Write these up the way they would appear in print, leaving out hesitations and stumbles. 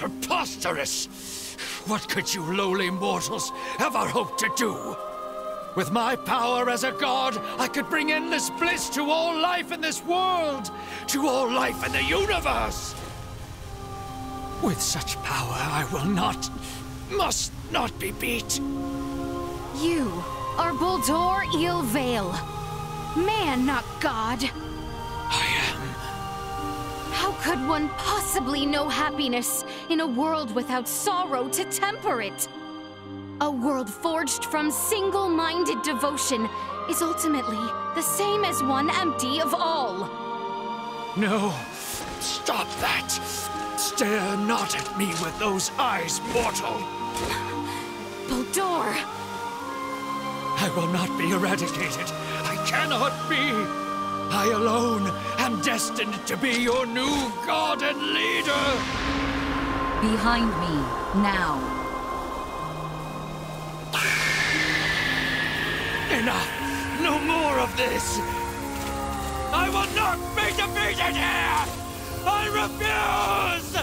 Preposterous! What could you lowly mortals ever hope to do? With my power as a god, I could bring endless bliss to all life in this world, to all life in the universe! With such power, I will not, must not be beat. You are Buldur Il-Vale. Man, not god. I am. How could one possibly know happiness in a world without sorrow to temper it? A world forged from single-minded devotion is ultimately the same as one empty of all. No, stop that. Stare not at me with those eyes, mortal. Buldur! I will not be eradicated. I cannot be. I alone am destined to be your new god and leader. Behind me, now. Enough! No more of this! I will not be defeated here! I refuse!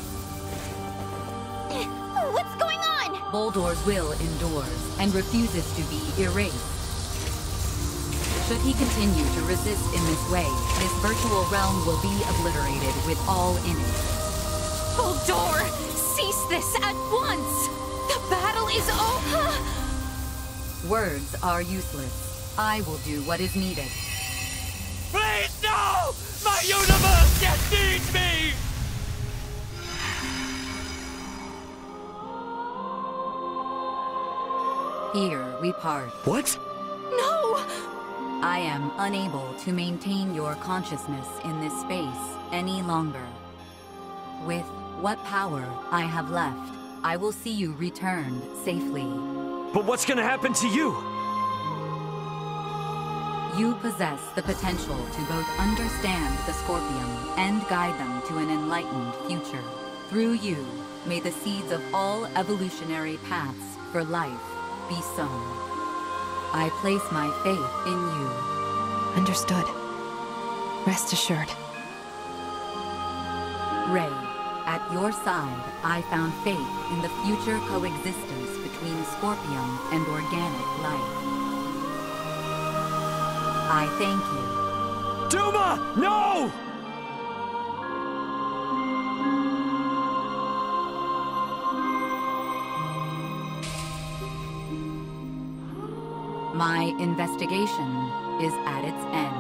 What's going on? Buldur's will endures and refuses to be erased. Should he continue to resist in this way, this virtual realm will be obliterated with all in it. Buldur! Cease this at once! The battle is over! Words are useless. I will do what is needed. Please, no! My universe yet needs me! Here we part. What? No! I am unable to maintain your consciousness in this space any longer. With what power I have left, I will see you returned safely. But what's gonna happen to you? You possess the potential to both understand the Scorpium and guide them to an enlightened future. Through you, may the seeds of all evolutionary paths for life be sown. I place my faith in you. Understood. Rest assured. Rei, at your side, I found faith in the future coexistence between Scorpium and organic life. I thank you. Duma! No! My investigation is at its end.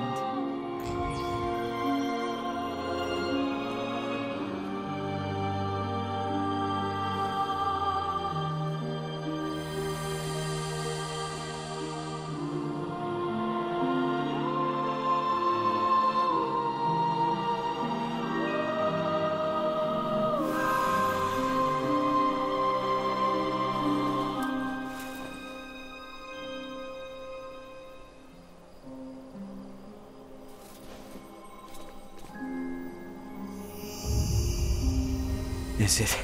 Is it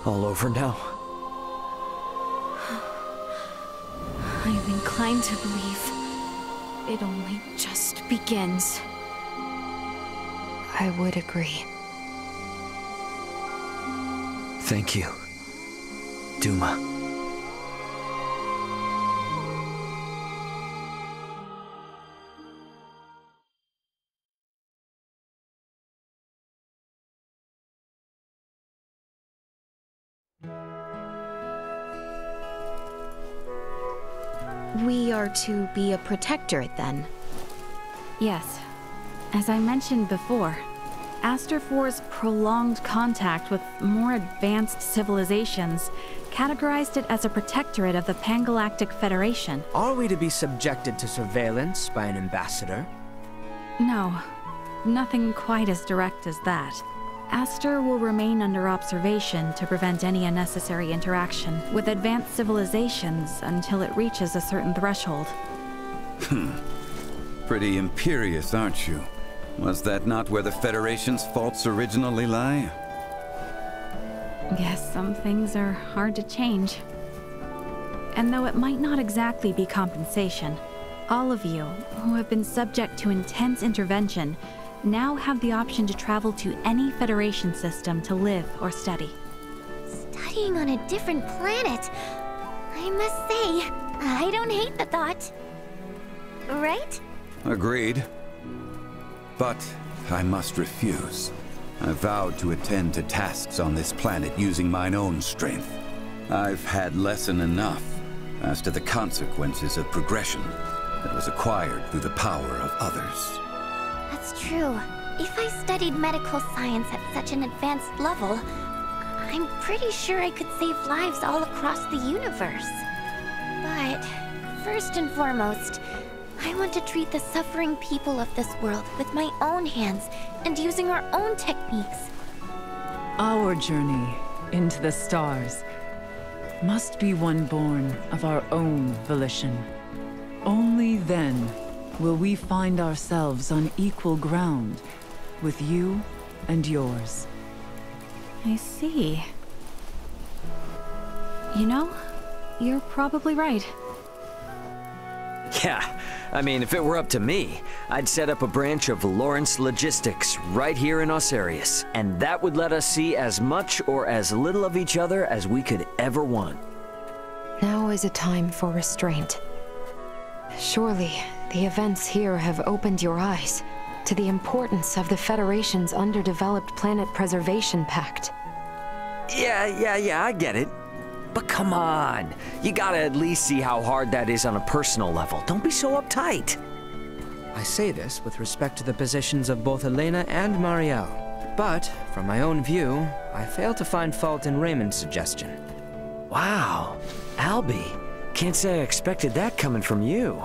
all over now? I'm inclined to believe it only just begins. I would agree. Thank you, Duma. We are to be a protectorate, then? Yes. As I mentioned before, Aster IV's prolonged contact with more advanced civilizations categorized it as a protectorate of the Pangalactic Federation. Are we to be subjected to surveillance by an ambassador? No, nothing quite as direct as that. Aster will remain under observation to prevent any unnecessary interaction with advanced civilizations until it reaches a certain threshold. Pretty imperious, aren't you? Was that not where the Federation's faults originally lie? Yes, some things are hard to change. And though it might not exactly be compensation, all of you who have been subject to intense intervention now have the option to travel to any Federation system to live or study. studying on a different planet. I must say, I don't hate the thought. Right? Agreed. But I must refuse. I vowed to attend to tasks on this planet using mine own strength. I've had lesson enough as to the consequences of progression that was acquired through the power of others. That's true. If I studied medical science at such an advanced level, I'm pretty sure I could save lives all across the universe. But first and foremost, I want to treat the suffering people of this world with my own hands and using our own techniques. Our journey into the stars must be one born of our own volition. Only then will we find ourselves on equal ground with you and yours. I see. You know, you're probably right. Yeah, I mean, if it were up to me, I'd set up a branch of Lawrence Logistics right here in Osarius, and that would let us see as much or as little of each other as we could ever want. Now is a time for restraint. Surely, the events here have opened your eyes to the importance of the Federation's underdeveloped Planet Preservation Pact. Yeah, I get it. But come on, you gotta at least see how hard that is on a personal level. Don't be so uptight. I say this with respect to the positions of both Elena and Marielle. But, from my own view, I fail to find fault in Raymond's suggestion. Wow, Albie, can't say I expected that coming from you.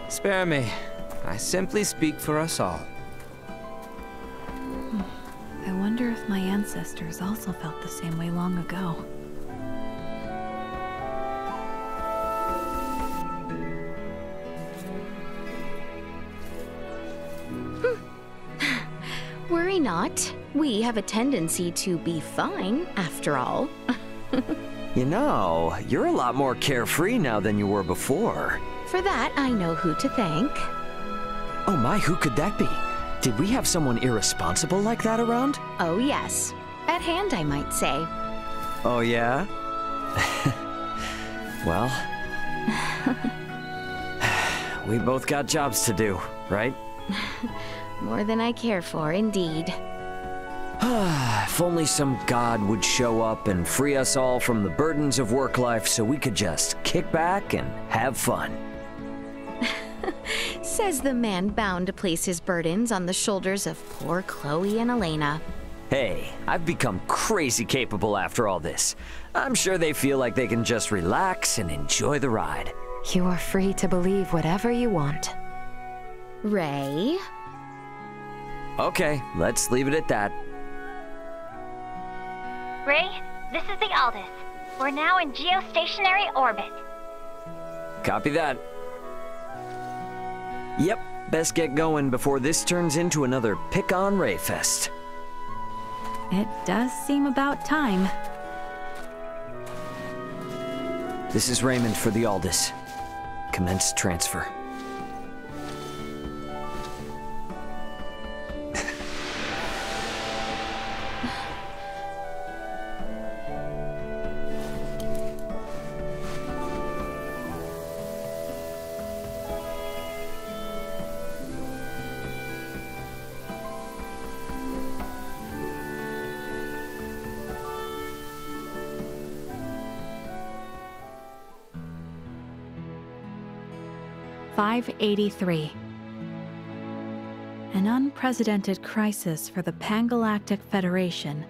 Spare me. I simply speak for us all. I wonder if my ancestors also felt the same way long ago. Worry not. We have a tendency to be fine, after all. You know, you're a lot more carefree now than you were before. For that, I know who to thank. Oh my, who could that be? Did we have someone irresponsible like that around? Oh yes. At hand, I might say. Oh yeah? Well... we both got jobs to do, right? More than I care for, indeed. If only some god would show up and free us all from the burdens of work life so we could just kick back and have fun. Says the man bound to place his burdens on the shoulders of poor Chloe and Elena. Hey, I've become crazy capable after all this. I'm sure they feel like they can just relax and enjoy the ride. You are free to believe whatever you want. Ray? Okay, let's leave it at that. Ray, this is the Aldous. We're now in geostationary orbit. Copy that. Yep, best get going before this turns into another pick-on Ray fest. It does seem about time. This is Raymond for the Aldous. Commence transfer. .583. An unprecedented crisis for the Pangalactic Federation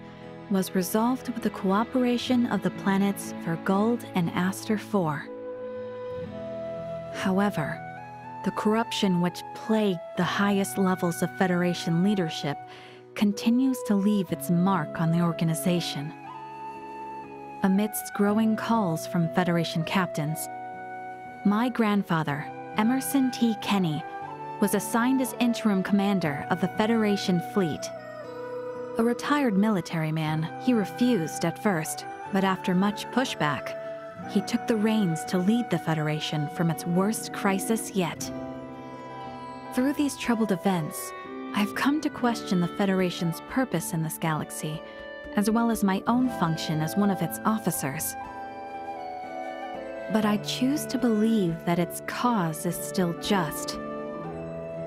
was resolved with the cooperation of the planets Verguld and Aster IV. However, the corruption which plagued the highest levels of Federation leadership continues to leave its mark on the organization. Amidst growing calls from Federation captains, my grandfather, Emerson T. Kenny, was assigned as interim commander of the Federation fleet. A retired military man, he refused at first, but after much pushback, he took the reins to lead the Federation from its worst crisis yet. Through these troubled events, I've come to question the Federation's purpose in this galaxy, as well as my own function as one of its officers. But I choose to believe that its cause is still just.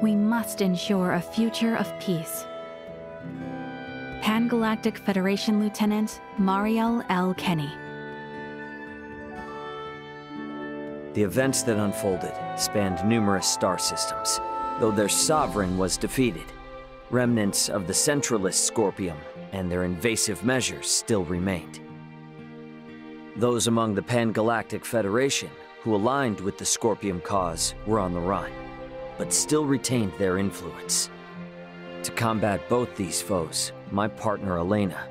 We must ensure a future of peace. Pan-Galactic Federation Lieutenant Mariel L. Kenny. The events that unfolded spanned numerous star systems, though their sovereign was defeated. Remnants of the Centralist Scorpium and their invasive measures still remained. Those among the Pan-Galactic Federation who aligned with the Scorpium cause were on the run, but still retained their influence. To combat both these foes, my partner Elena,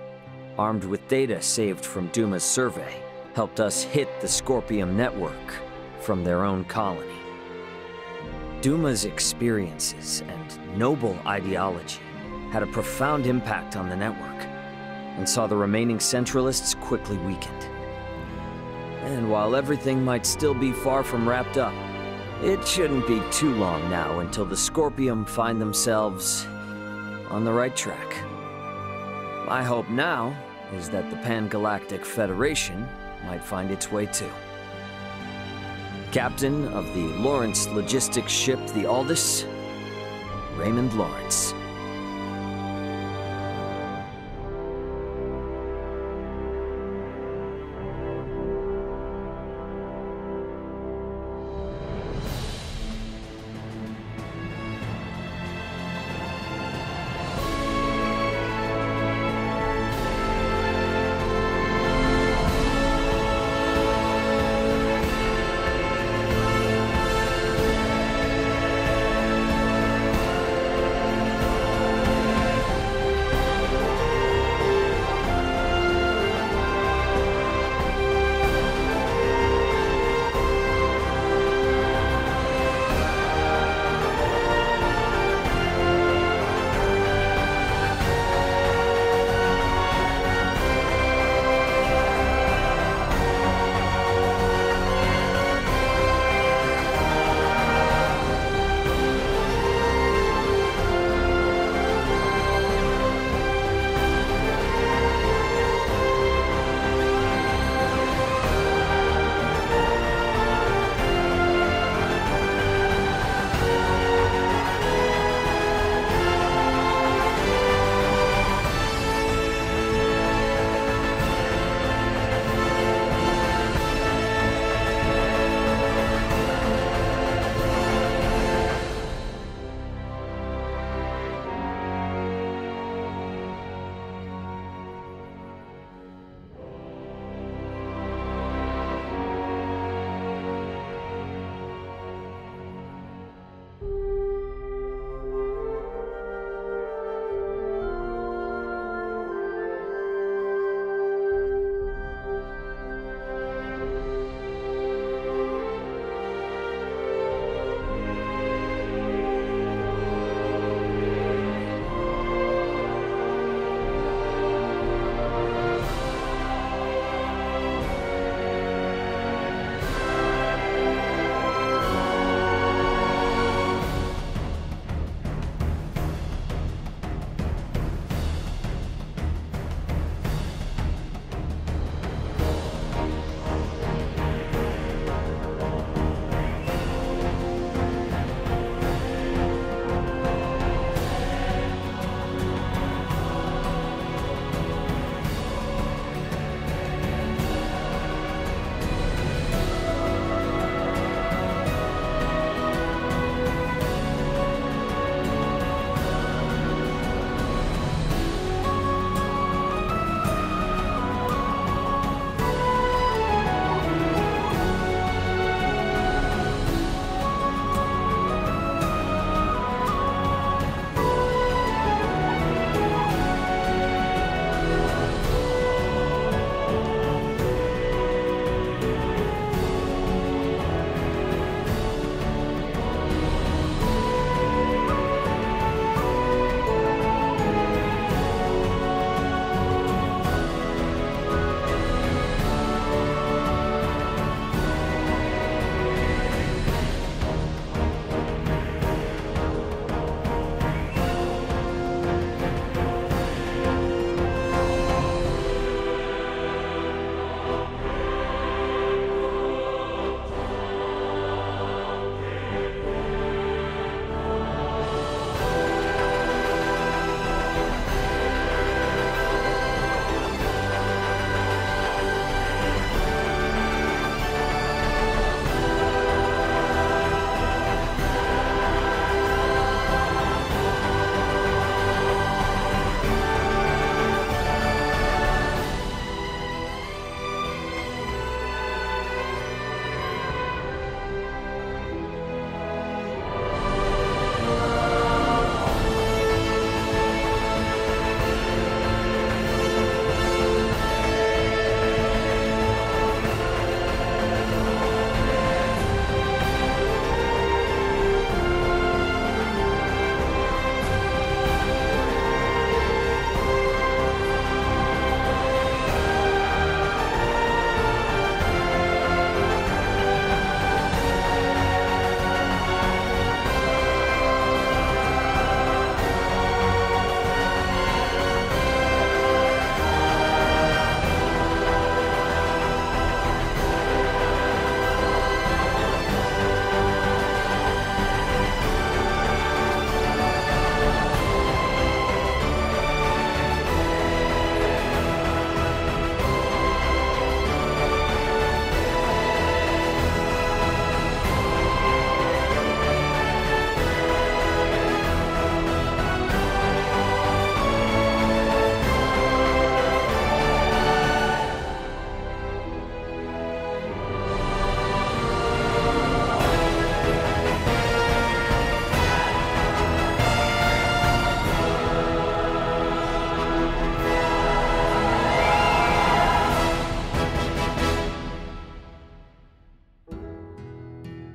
armed with data saved from Duma's survey, helped us hit the Scorpium network from their own colony. Duma's experiences and noble ideology had a profound impact on the network, and saw the remaining Centralists quickly weakened. And while everything might still be far from wrapped up, it shouldn't be too long now until the Scorpium find themselves on the right track. My hope now is that the Pan-Galactic Federation might find its way too. Captain of the Lawrence logistics ship, the Aldous, Raymond Lawrence.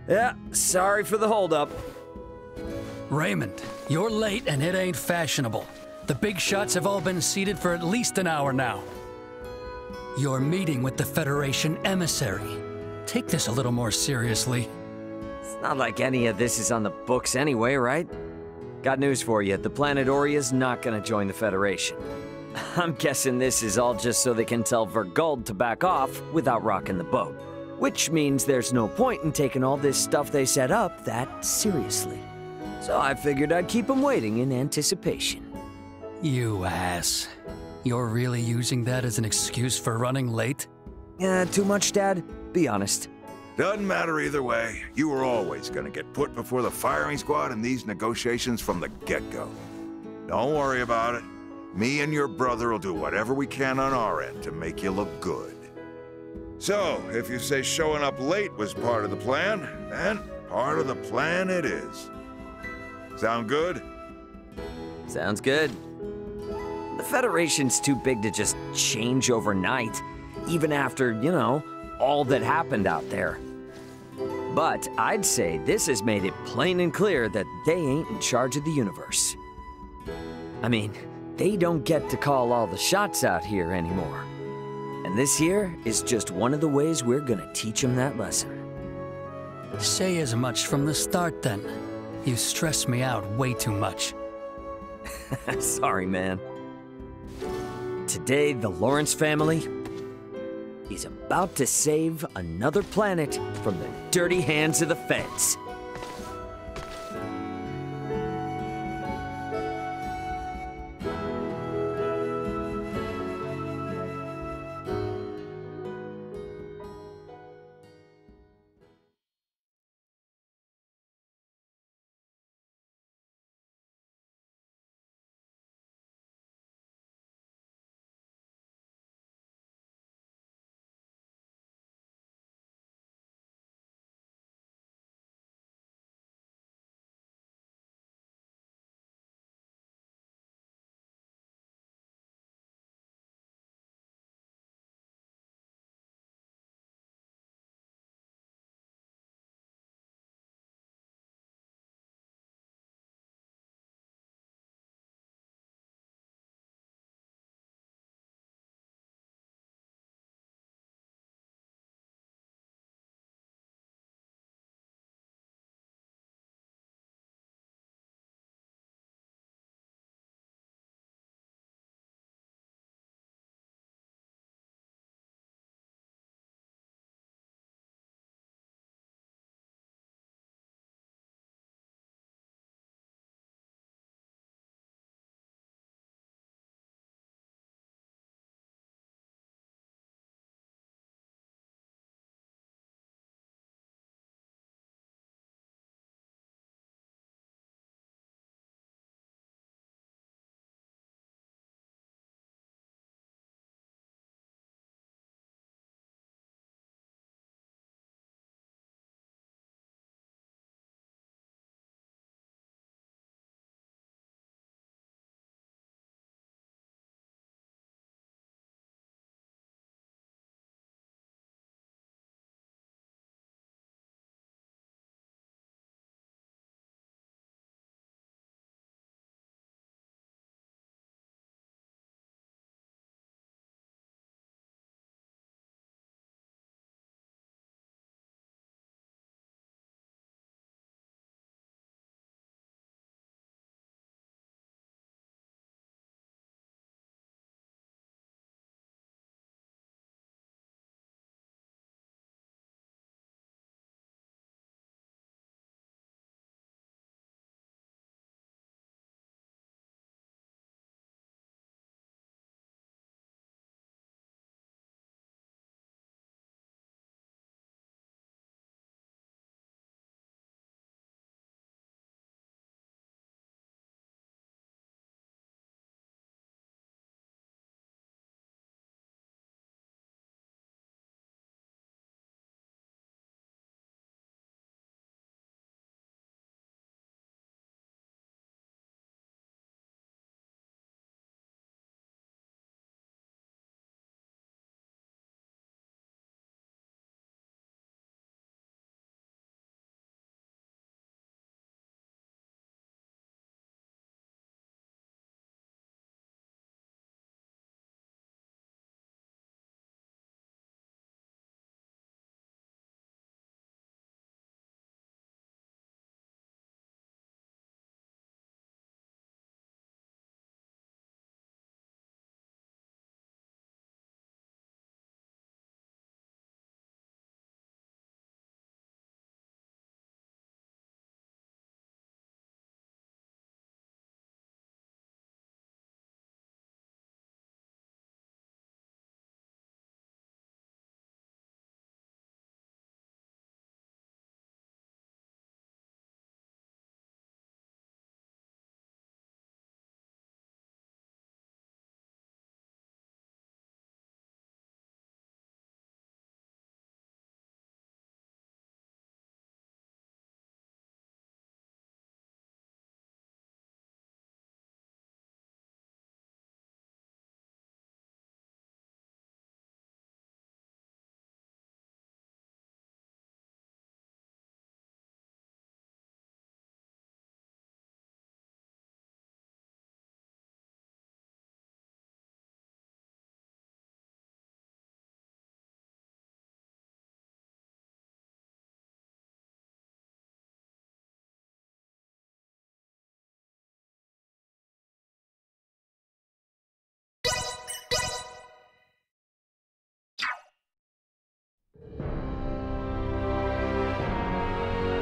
Yeah, sorry for the holdup. Raymond, you're late and it ain't fashionable. The big shots have all been seated for at least an hour now. You're meeting with the Federation emissary. Take this a little more seriously. It's not like any of this is on the books anyway, right? Got news for you, the planet Oria's not gonna join the Federation. I'm guessing this is all just so they can tell Verguld to back off without rocking the boat. Which means there's no point in taking all this stuff they set up that seriously. So I figured I'd keep them waiting in anticipation. You ass. You're really using that as an excuse for running late? Too much, Dad? Be honest. Doesn't matter either way. You were always gonna get put before the firing squad in these negotiations from the get-go. Don't worry about it. Me and your brother will do whatever we can on our end to make you look good. So, if you say showing up late was part of the plan, then part of the plan it is. Sound good? Sounds good. The Federation's too big to just change overnight, even after, you know, all that happened out there. But I'd say this has made it plain and clear that they ain't in charge of the universe. I mean, they don't get to call all the shots out here anymore. And this here is just one of the ways we're gonna teach them that lesson. Say as much from the start then. You stress me out way too much. Sorry, man. Today, the Lawrence family is about to save another planet from the dirty hands of the feds.